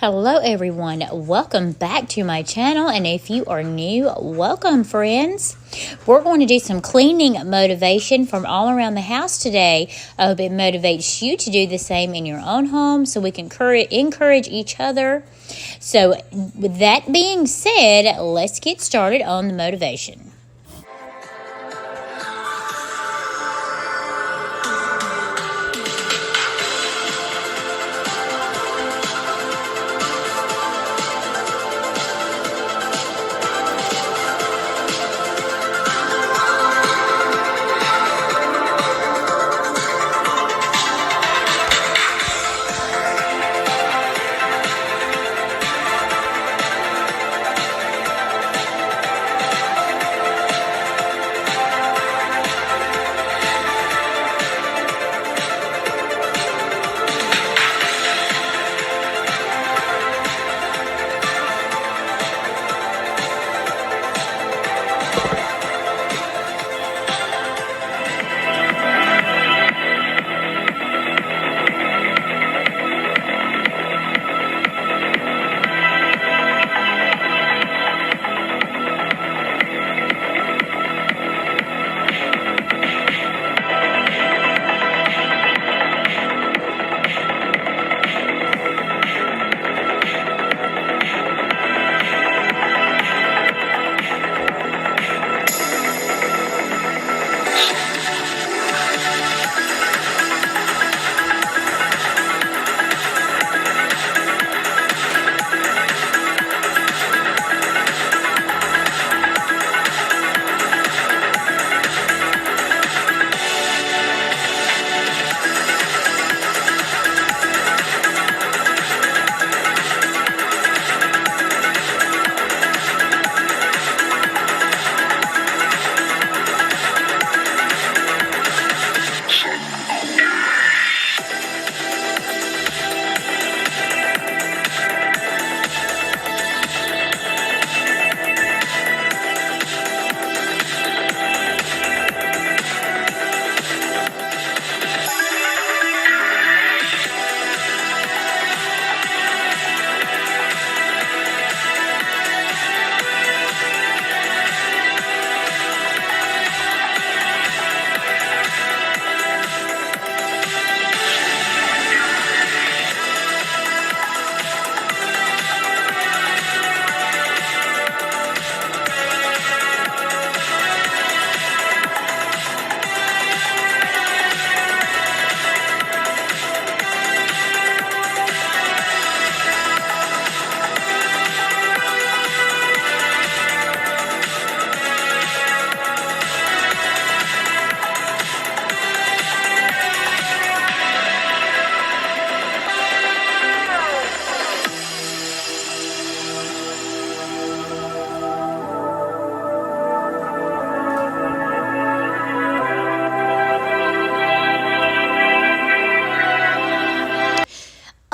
Hello everyone, welcome back to my channel, and if you are new, welcome friends. We're going to do some cleaning motivation from all around the house today. I hope it motivates you to do the same in your own home so we can encourage each other. So with that being said, let's get started on the motivation.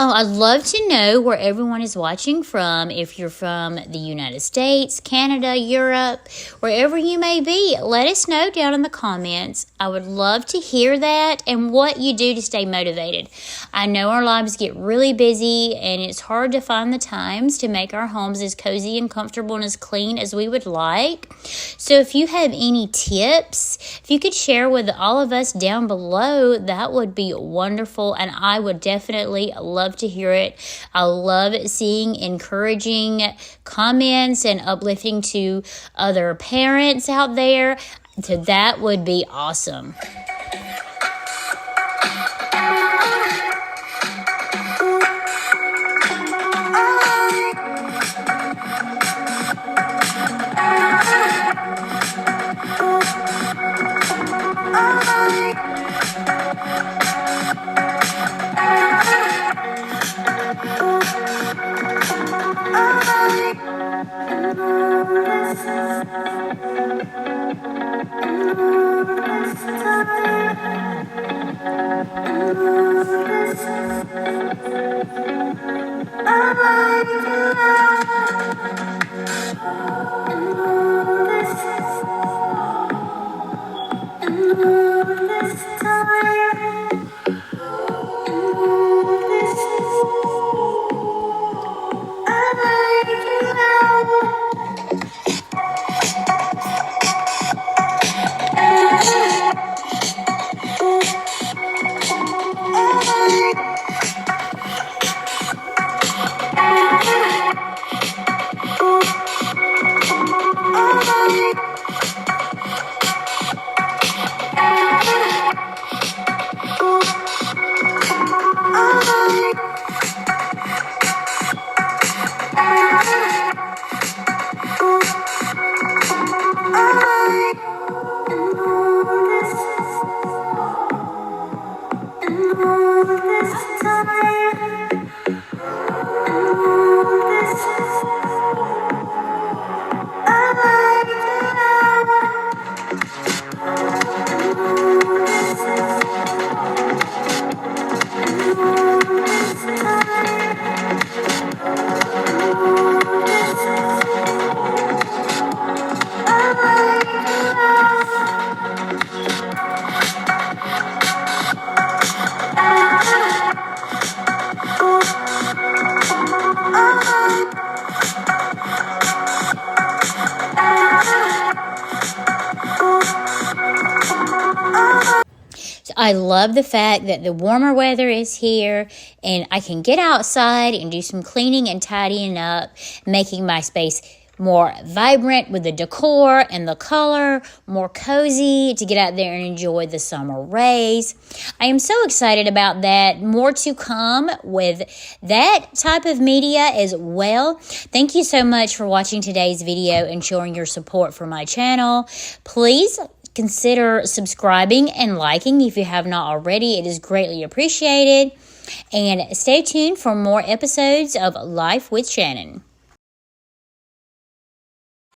Oh, I'd love to know where everyone is watching from. If you're from the United States, Canada, Europe, wherever you may be, let us know down in the comments. I would love to hear that and what you do to stay motivated. I know our lives get really busy and it's hard to find the times to make our homes as cozy and comfortable and as clean as we would like. So if you have any tips, if you could share with all of us down below, that would be wonderful, and I would definitely love to hear it. I love seeing encouraging comments and uplifting to other parents out there. So that would be awesome. I love the fact that the warmer weather is here and I can get outside and do some cleaning and tidying up, making my space more vibrant with the decor and the color, more cozy to get out there and enjoy the summer rays. I am so excited about that. More to come with that type of media as well. Thank you so much for watching today's video and showing your support for my channel. Please consider subscribing and liking if you have not already. It is greatly appreciated. And stay tuned for more episodes of Life with Shannon.